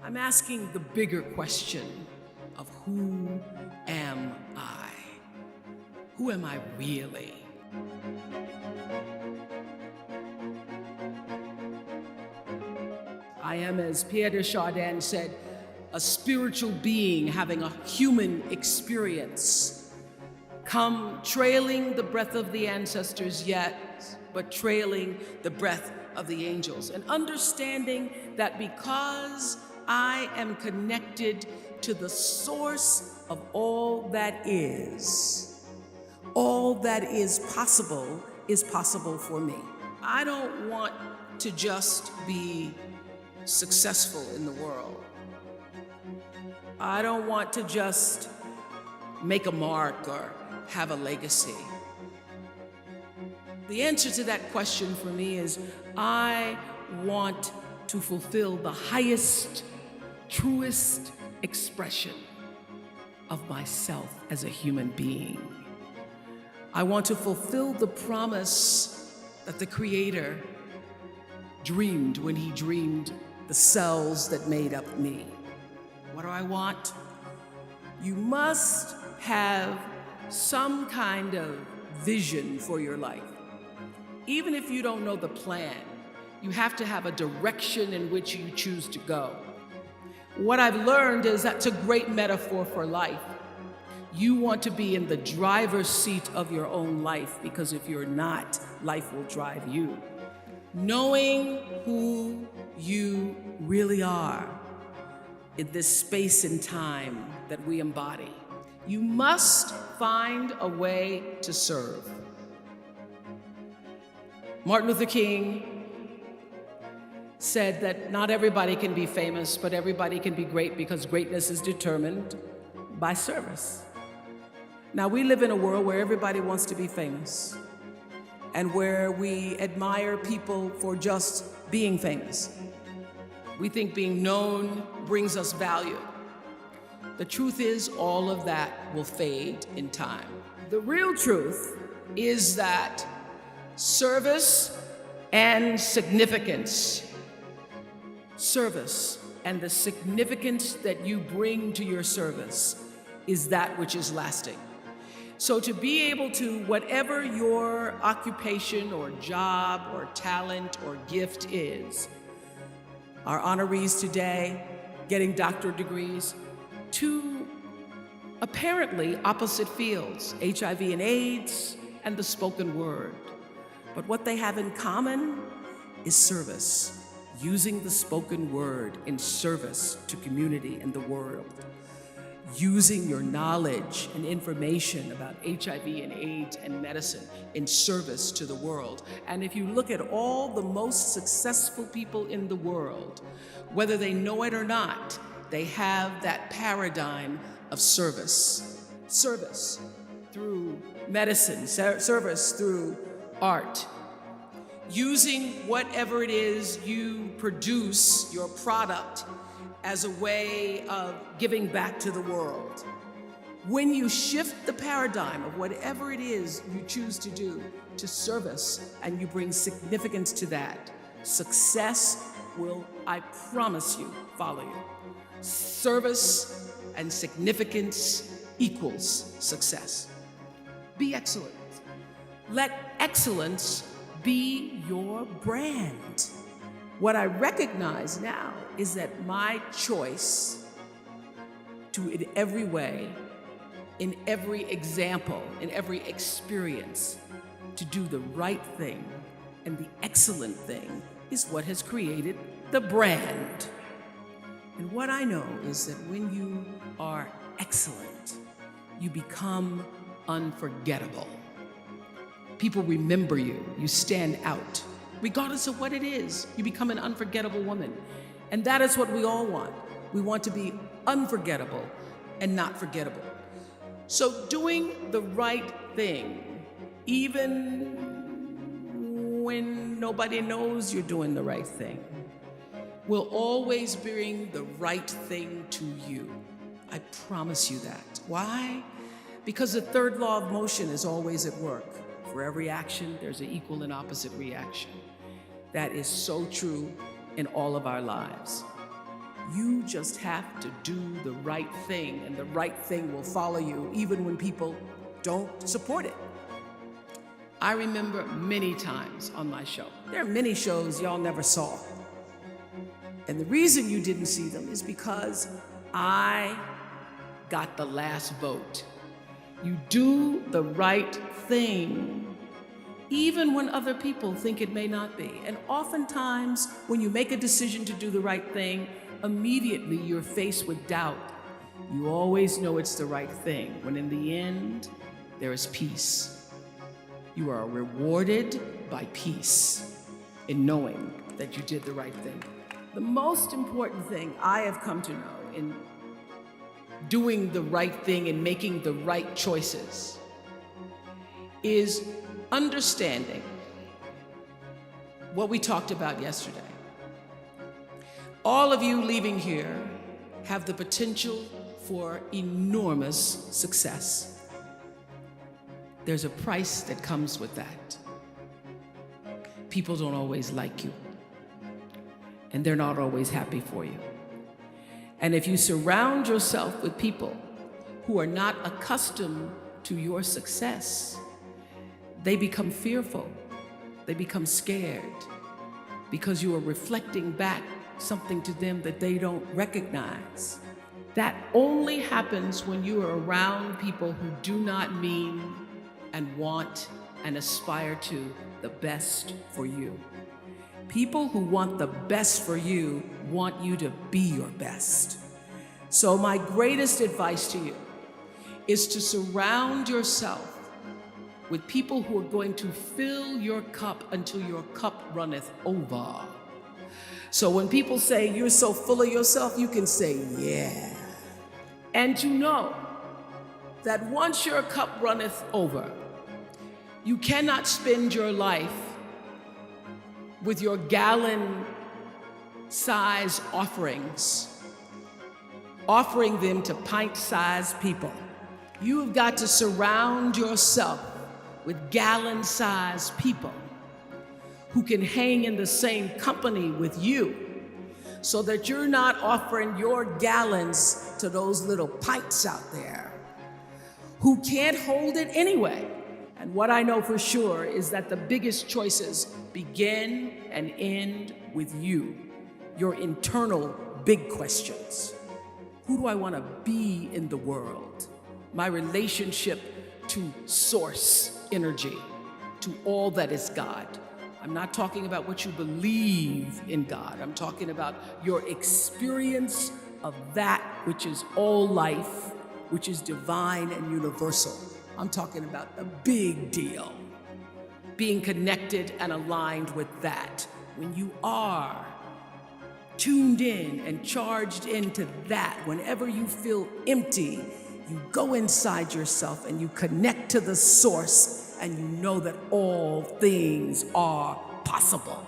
I'm asking the bigger question of who am I? Who am I really? I am, as Pierre de Chardin said, a spiritual being having a human experience. Come trailing the breath of the ancestors yet, but trailing the breath of the angels. And understanding that because I am connected to the source of all that is possible for me. I don't want to just be successful in the world. I don't want to just make a mark or have a legacy. The answer to that question for me is I want to fulfill the highest, truest expression of myself as a human being. I want to fulfill the promise that the Creator dreamed when He dreamed the cells that made up me. What do I want? You must have some kind of vision for your life. Even if you don't know the plan, you have to have a direction in which you choose to go. What I've learned is that's a great metaphor for life. You want to be in the driver's seat of your own life, because if you're not, life will drive you. Knowing who you really are in this space and time that we embody, you must find a way to serve. Martin Luther King said that not everybody can be famous, but everybody can be great, because greatness is determined by service. Now, we live in a world where everybody wants to be famous and where we admire people for just being famous. We think being known brings us value. The truth is, all of that will fade in time. The real truth is that service and significance, service and the significance that you bring to your service is that which is lasting. So to be able to, whatever your occupation or job or talent or gift is, our honorees today getting doctorate degrees, to apparently opposite fields, HIV and AIDS and the spoken word. But what they have in common is service, using the spoken word in service to community and the world, using your knowledge and information about HIV and AIDS and medicine in service to the world. And if you look at all the most successful people in the world, whether they know it or not, they have that paradigm of service. Service through medicine, service through art, using whatever it is you produce, your product, as a way of giving back to the world. When you shift the paradigm of whatever it is you choose to do to service, and you bring significance to that, success will, I promise you, follow you. Service and significance equals success. Be excellent. Let excellence be your brand. What I recognize now is that my choice to, in every way, in every example, in every experience, to do the right thing and the excellent thing is what has created the brand. And what I know is that when you are excellent, you become unforgettable. People remember you, you stand out. Regardless of what it is, you become an unforgettable woman. And that is what we all want. We want to be unforgettable and not forgettable. So doing the right thing, even when nobody knows you're doing the right thing, will always bring the right thing to you. I promise you that. Why? Because the third law of motion is always at work. For every action, there's an equal and opposite reaction. That is so true in all of our lives. You just have to do the right thing, and the right thing will follow you even when people don't support it. I remember many times on my show. There are many shows y'all never saw. And the reason you didn't see them is because I got the last vote. You do the right thing, even when other people think it may not be. And oftentimes, when you make a decision to do the right thing, immediately you're faced with doubt. You always know it's the right thing, when in the end, there is peace. You are rewarded by peace in knowing that you did the right thing. The most important thing I have come to know in doing the right thing and making the right choices is understanding what we talked about yesterday. All of you leaving here have the potential for enormous success. There's a price that comes with that. People don't always like you, and they're not always happy for you. And if you surround yourself with people who are not accustomed to your success, they become fearful, they become scared, because you are reflecting back something to them that they don't recognize. That only happens when you are around people who do not mean and want and aspire to the best for you. People who want the best for you want you to be your best. So my greatest advice to you is to surround yourself with people who are going to fill your cup until your cup runneth over. So when people say you're so full of yourself, you can say, yeah. And to know that once your cup runneth over, you cannot spend your life with your gallon-size offerings, offering them to pint-sized people. You've got to surround yourself with gallon-sized people who can hang in the same company with you, so that you're not offering your gallons to those little pints out there who can't hold it anyway. And what I know for sure is that the biggest choices begin and end with you, your internal big questions. Who do I want to be in the world? My relationship to source energy, to all that is God. I'm not talking about what you believe in God. I'm talking about your experience of that which is all life, which is divine and universal. I'm talking about the big deal. Being connected and aligned with that. When you are tuned in and charged into that, whenever you feel empty, you go inside yourself and you connect to the source, and you know that all things are possible.